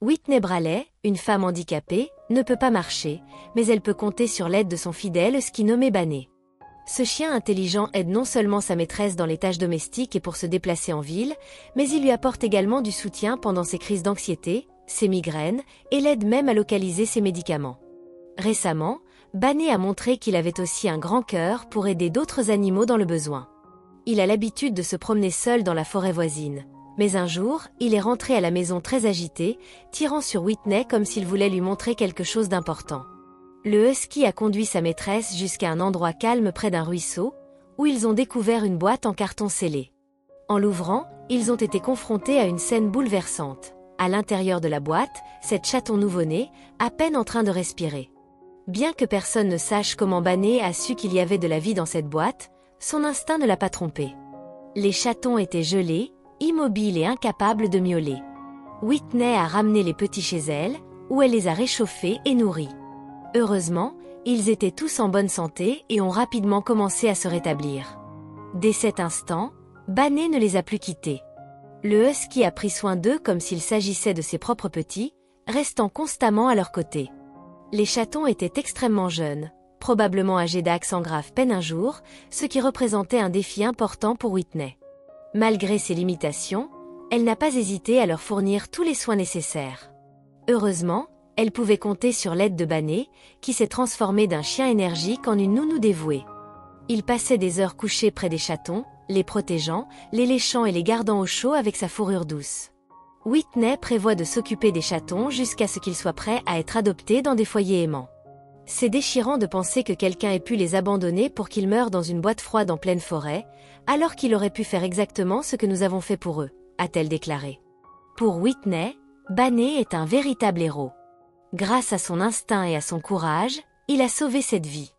Whitney Braley, une femme handicapée, ne peut pas marcher, mais elle peut compter sur l'aide de son fidèle husky nommé Banné. Ce chien intelligent aide non seulement sa maîtresse dans les tâches domestiques et pour se déplacer en ville, mais il lui apporte également du soutien pendant ses crises d'anxiété, ses migraines, et l'aide même à localiser ses médicaments. Récemment, Banné a montré qu'il avait aussi un grand cœur pour aider d'autres animaux dans le besoin. Il a l'habitude de se promener seul dans la forêt voisine. Mais un jour, il est rentré à la maison très agité, tirant sur Whitney comme s'il voulait lui montrer quelque chose d'important. Le husky a conduit sa maîtresse jusqu'à un endroit calme près d'un ruisseau, où ils ont découvert une boîte en carton scellé. En l'ouvrant, ils ont été confrontés à une scène bouleversante. À l'intérieur de la boîte, cette chaton nouveau-né, à peine en train de respirer. Bien que personne ne sache comment Banné a su qu'il y avait de la vie dans cette boîte, son instinct ne l'a pas trompé. Les chatons étaient gelés, immobiles et incapables de miauler. Whitney a ramené les petits chez elle, où elle les a réchauffés et nourris. Heureusement, ils étaient tous en bonne santé et ont rapidement commencé à se rétablir. Dès cet instant, Banné ne les a plus quittés. Le husky a pris soin d'eux comme s'il s'agissait de ses propres petits, restant constamment à leur côté. Les chatons étaient extrêmement jeunes, probablement âgés d'accent grave peine un jour, ce qui représentait un défi important pour Whitney. Malgré ses limitations, elle n'a pas hésité à leur fournir tous les soins nécessaires. Heureusement, elle pouvait compter sur l'aide de Banné, qui s'est transformé d'un chien énergique en une nounou dévouée. Il passait des heures couchées près des chatons, les protégeant, les léchant et les gardant au chaud avec sa fourrure douce. Whitney prévoit de s'occuper des chatons jusqu'à ce qu'ils soient prêts à être adoptés dans des foyers aimants. C'est déchirant de penser que quelqu'un ait pu les abandonner pour qu'ils meurent dans une boîte froide en pleine forêt, alors qu'il aurait pu faire exactement ce que nous avons fait pour eux, a-t-elle déclaré. Pour Whitney, Banné est un véritable héros. Grâce à son instinct et à son courage, il a sauvé cette vie.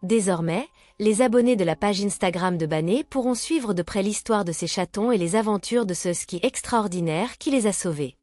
Désormais, les abonnés de la page Instagram de Banné pourront suivre de près l'histoire de ces chatons et les aventures de ce husky extraordinaire qui les a sauvés.